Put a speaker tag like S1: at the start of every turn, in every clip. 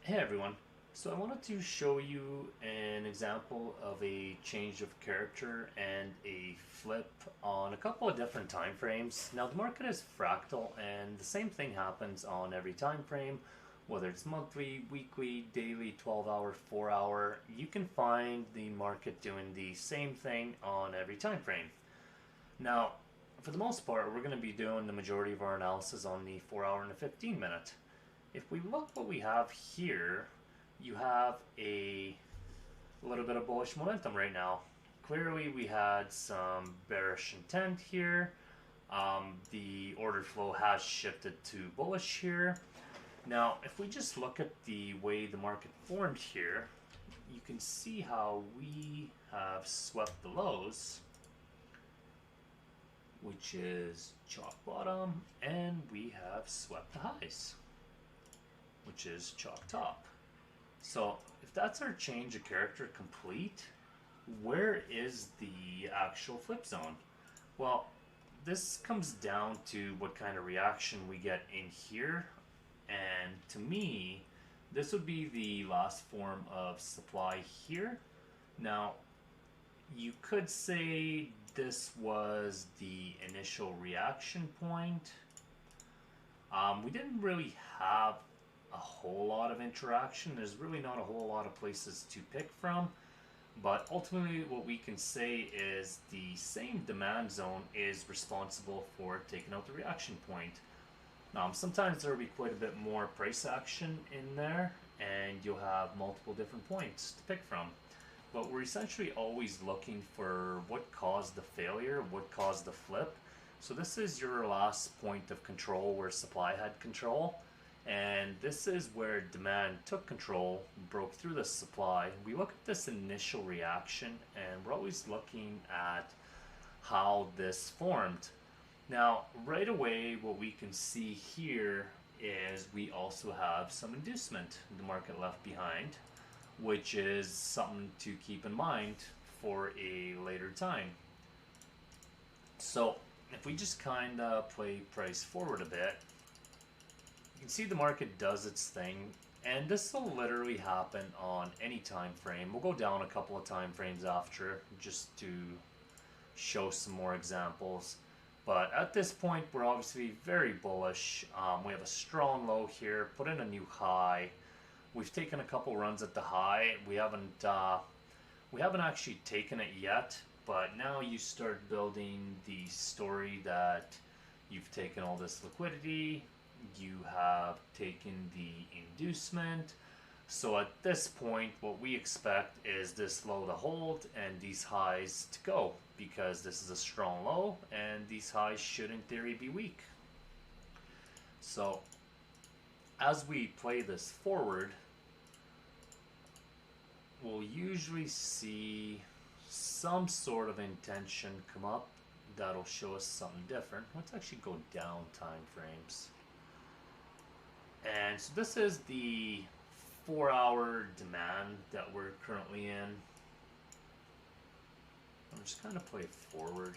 S1: Hey everyone. So I wanted to show you an example of a change of character and a flip on a couple of different time frames. Now the market is fractal and the same thing happens on every time frame, whether it's monthly, weekly, daily, 12 hour, 4 hour. You can find the market doing the same thing on every time frame. Now, for the most part, we're going to be doing the majority of our analysis on the 4 hour and the 15-minute. If we look what we have here, you have a little bit of bullish momentum right now. Clearly, we had some bearish intent here. The order flow has shifted to bullish here. Now, if we just look at the way the market formed here, you can see how we have swept the lows, which is chalk bottom, and we have swept the highs, which is chalk top. So if that's our change of character complete, where is the actual flip zone? Well, this comes down to what kind of reaction we get in here. And to me, this would be the last form of supply here. Now, you could say this was the initial reaction point. We didn't really have a whole lot of interaction. There's really not a whole lot of places to pick from. But ultimately, what we can say is the same demand zone is responsible for taking out the reaction point. Sometimes there will be quite a bit more price action in there, and you'll have multiple different points to pick from. But we're essentially always looking for what caused the failure, what caused the flip. So this is your last point of control where supply had control. And this is where demand took control, broke through the supply. We look at this initial reaction and we're always looking at how this formed. Now, right away, what we can see here is we also have some inducement the market left behind, which is something to keep in mind for a later time. So if we just kind of play price forward a bit, you can see the market does its thing, and this will literally happen on any time frame. We'll go down a couple of time frames after just to show some more examples. But at this point, we're obviously very bullish. We have a strong low here, put in a new high. We've taken a couple runs at the high. We haven't actually taken it yet, but now you start building the story that you've taken all this liquidity, you have taken the inducement. So at this point, what we expect is this low to hold and these highs to go, because this is a strong low and these highs should in theory be weak. So as we play this forward, we'll usually see some sort of intention come up that'll show us something different. Let's actually go down time frames. And so this is the 4-hour demand that we're currently in. I'm just kind of play forward.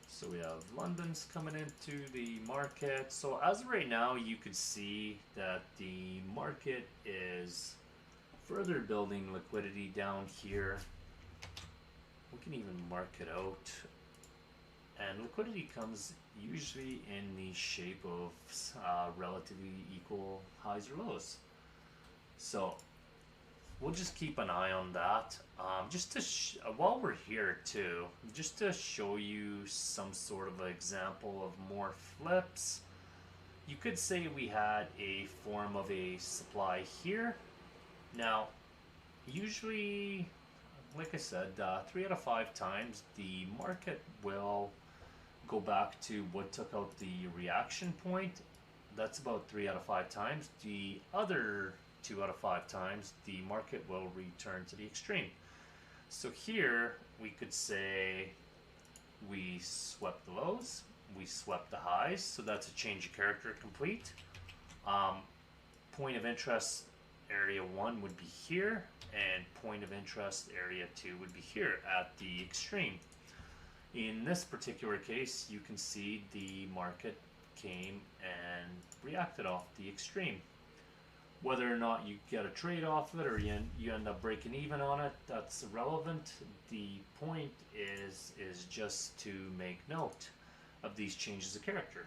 S1: So we have London's coming into the market. So as of right now, you could see that the market is further building liquidity down here. We can even mark it out. And liquidity comes usually in the shape of relatively equal highs or lows. So we'll just keep an eye on that. Just to while we're here too, just to show you some sort of an example of more flips. You could say we had a form of a supply here. Now, usually, like I said, 3 out of 5 times the market will go back to what took out the reaction point. That's about 3 out of 5 times. The other 2 out of 5 times, the market will return to the extreme. So here we could say we swept the lows, we swept the highs, so that's a change of character complete. Point of interest area 1 would be here, and point of interest area 2 would be here at the extreme. In this particular case, you can see the market came and reacted off the extreme. Whether or not you get a trade off of it or you end up breaking even on it, that's irrelevant. The point is just to make note of these changes of character.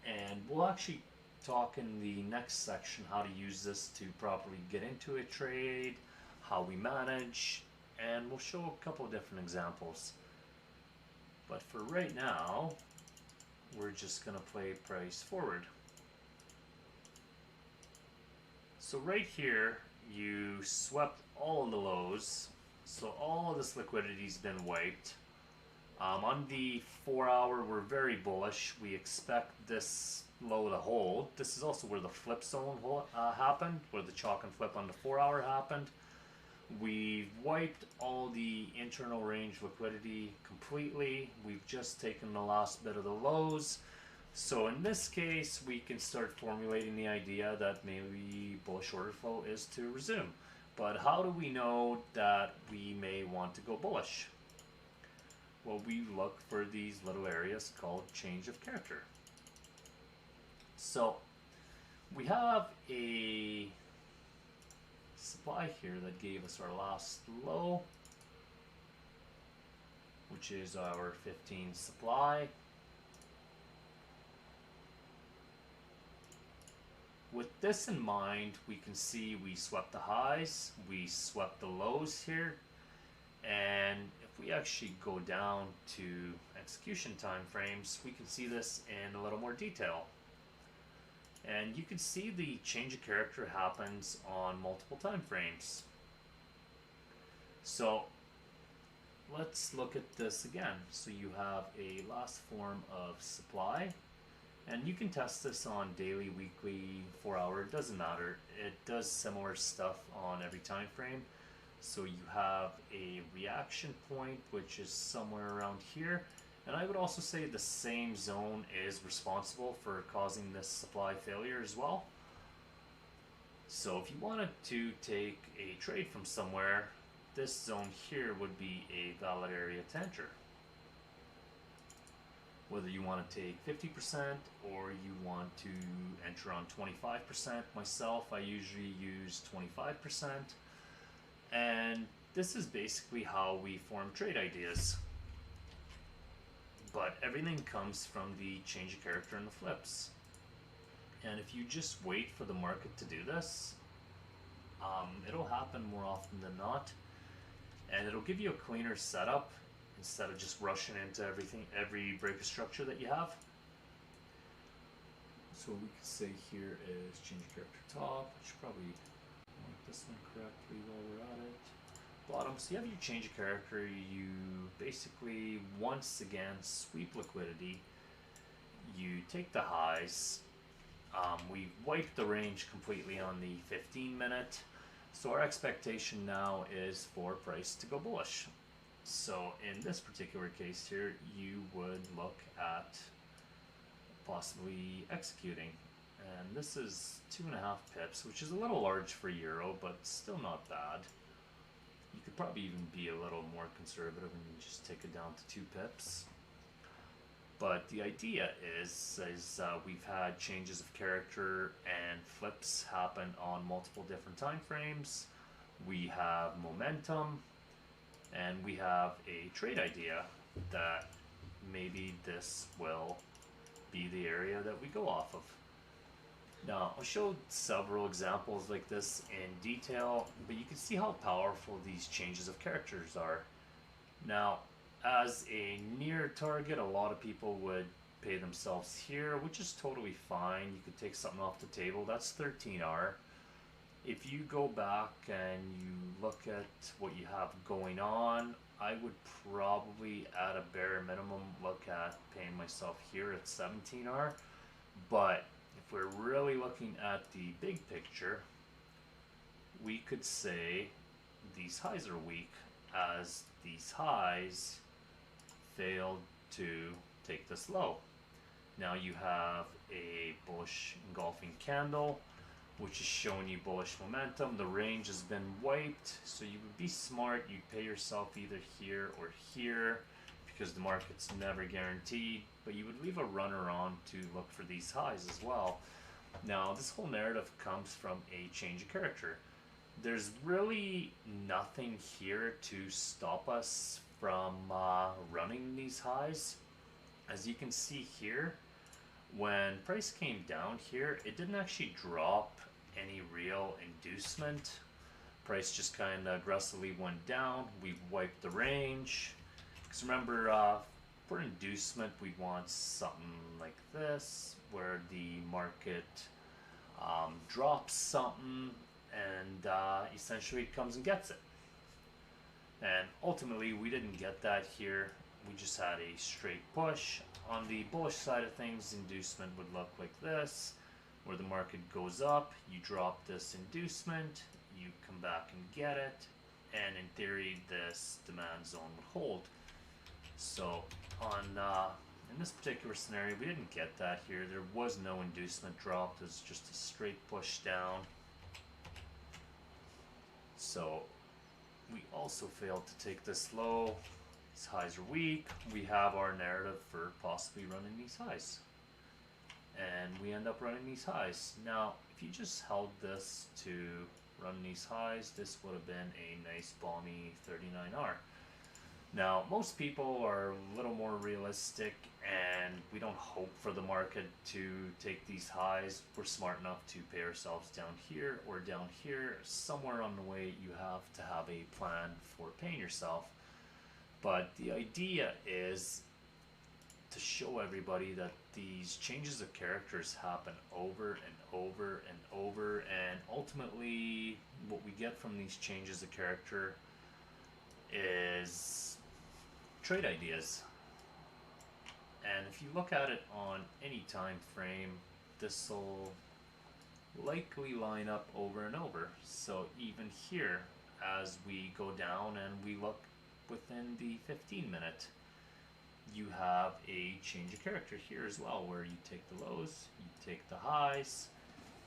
S1: And we'll actually talk in the next section how to use this to properly get into a trade, how we manage, and we'll show a couple of different examples. But for right now, we're just going to play price forward. So right here, you swept all of the lows, so all of this liquidity's been wiped. On the 4 hour, we're very bullish. We expect this low to hold. This is also where the flip zone happened, where the chalk and flip on the 4 hour happened. We've wiped all the internal range liquidity completely. We've just taken the last bit of the lows. So in this case, we can start formulating the idea that maybe bullish order flow is to resume. But how do we know that we may want to go bullish? Well, we look for these little areas called change of character. So we have a supply here that gave us our last low, which is our 15 supply. With this in mind, we can see we swept the highs, we swept the lows here, and if we actually go down to execution time frames, we can see this in a little more detail. And you can see the change of character happens on multiple time frames. So let's look at this again. So you have a last form of supply, and you can test this on daily, weekly, 4 hour, it doesn't matter. It does similar stuff on every time frame. So you have a reaction point, which is somewhere around here. And I would also say the same zone is responsible for causing this supply failure as well. So if you wanted to take a trade from somewhere, this zone here would be a valid area to enter. Whether you want to take 50% or you want to enter on 25%. Myself, I usually use 25%. And this is basically how we form trade ideas. But everything comes from the change of character and the flips. And if you just wait for the market to do this, it'll happen more often than not. And it'll give you a cleaner setup instead of just rushing into every break of structure that you have. So what we could say here is change of character top. I should probably mark this one correctly while we're at it. Bottom, so you have your change of character. You basically once again sweep liquidity. You take the highs. We wipe the range completely on the 15-minute. So our expectation now is for price to go bullish. So in this particular case here, you would look at possibly executing. And this is 2.5 pips, which is a little large for Euro, but still not bad. You could probably even be a little more conservative and just take it down to 2 pips. But the idea is we've had changes of character and flips happen on multiple different time frames. We have momentum, and we have a trade idea that maybe this will be the area that we go off of. Now, I'll show several examples like this in detail, but you can see how powerful these changes of characters are. Now, as a near target, a lot of people would pay themselves here, which is totally fine. You could take something off the table. That's 13R. If you go back and you look at what you have going on, I would probably at a bare minimum look at paying myself here at 17R. But if we're really looking at the big picture, we could say these highs are weak as these highs failed to take this low. Now you have a bullish engulfing candle, which is showing you bullish momentum. The range has been wiped, so you would be smart. You'd pay yourself either here or here. If because the market's never guaranteed, but you would leave a runner on to look for these highs as well. Now, this whole narrative comes from a change of character. There's really nothing here to stop us from running these highs. As you can see here, when price came down here, it didn't actually drop any real inducement. Price just kind of aggressively went down. We wiped the range. Because remember, for inducement, we want something like this, where the market drops something and essentially it comes and gets it. And ultimately, we didn't get that here. We just had a straight push. On the bullish side of things, inducement would look like this, where the market goes up, you drop this inducement, you come back and get it, and in theory, this demand zone would hold. So on in this particular scenario, we didn't get that here. There was no inducement drop. There's just a straight push down. So we also failed to take this low. These highs are weak. We have our narrative for possibly running these highs. And we end up running these highs. Now, if you just held this to run these highs, this would have been a nice balmy 39R. Now, most people are a little more realistic and we don't hope for the market to take these highs. We're smart enough to pay ourselves down here or down here. Somewhere on the way, you have to have a plan for paying yourself. But the idea is to show everybody that these changes of characters happen over and over and over, and ultimately what we get from these changes of character is trade ideas. And if you look at it on any time frame, this will likely line up over and over. So even here, as we go down and we look within the 15-minute, you have a change of character here as well, where you take the lows, you take the highs.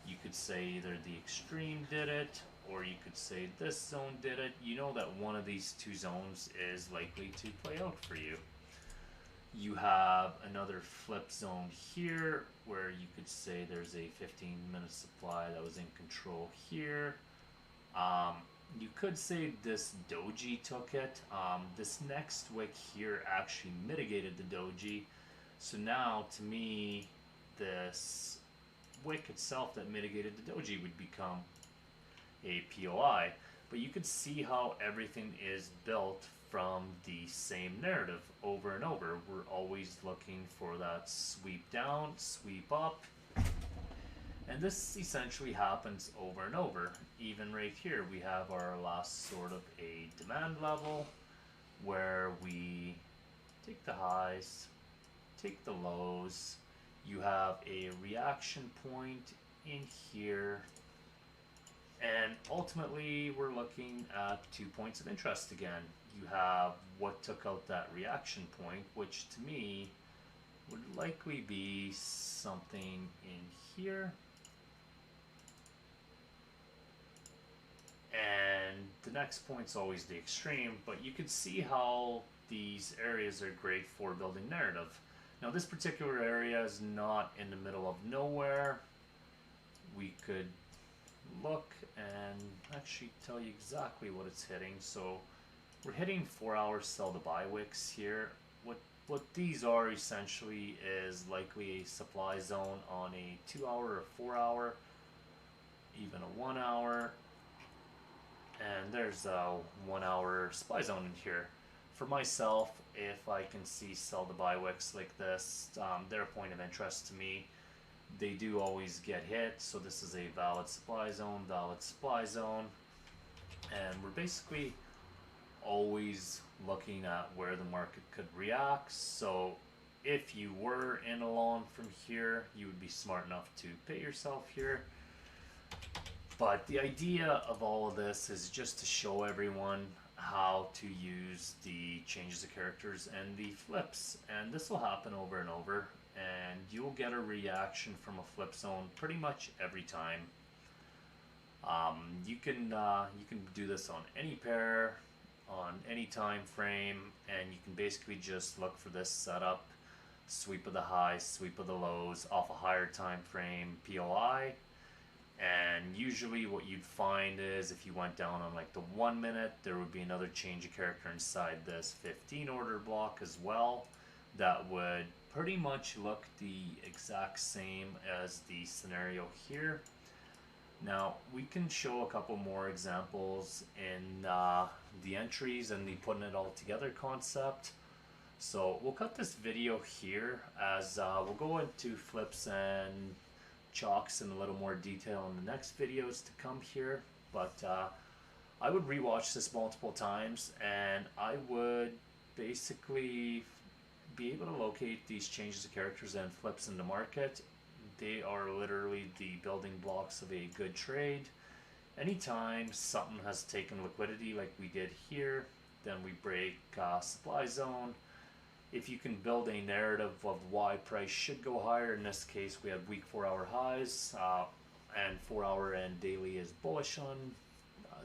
S1: You could say either the extreme did it, or you could say this zone did it. You know that one of these two zones is likely to play out for you. You have another flip zone here, where you could say there's a 15-minute supply that was in control here. You could say this doji took it. This next wick here actually mitigated the doji. So now, to me, this wick itself that mitigated the doji would become a POI. But you could see how everything is built from the same narrative over and over. We're always looking for that sweep down, sweep up. And this essentially happens over and over. Even right here, we have our last sort of a demand level where we take the highs, take the lows. You have a reaction point in here. And ultimately, we're looking at 2 points of interest again. You have what took out that reaction point, which to me would likely be something in here. And the next point's always the extreme, but you can see how these areas are great for building narrative. Now, this particular area is not in the middle of nowhere. We could look and actually tell you exactly what it's hitting. So we're hitting 4 hour sell to buy wicks here. What these are essentially is likely a supply zone on a 2 hour or 4 hour, even a 1 hour. And there's a 1 hour supply zone in here. For myself, if I can see sell to buy wicks like this, they're a point of interest to me. They do always get hit, so this is a valid supply zone, and we're basically always looking at where the market could react. So if you were in a long from here, you would be smart enough to pay yourself here. But the idea of all of this is just to show everyone how to use the changes of characters and the flips. And this will happen over and over, and you'll get a reaction from a flip zone pretty much every time. You can do this on any pair, on any time frame, and you can basically just look for this setup, sweep of the highs, sweep of the lows off a higher time frame POI. And usually what you'd find is if you went down on like the 1 minute, there would be another change of character inside this 15 order block as well that would pretty much look the exact same as the scenario here. Now we can show a couple more examples in the entries and the putting it all together concept. So we'll cut this video here as we'll go into flips and chalks in a little more detail in the next videos to come here. But I would rewatch this multiple times, and I would basically be able to locate these changes of characters and flips in the market. They are literally the building blocks of a good trade. Anytime something has taken liquidity like we did here, then we break supply zone. If you can build a narrative of why price should go higher, in this case we have week 4-hour highs, and 4-hour and daily is bullish on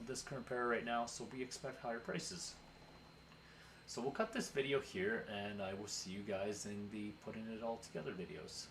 S1: this current pair right now, so we expect higher prices. So we'll cut this video here, and I will see you guys in the putting it all together videos.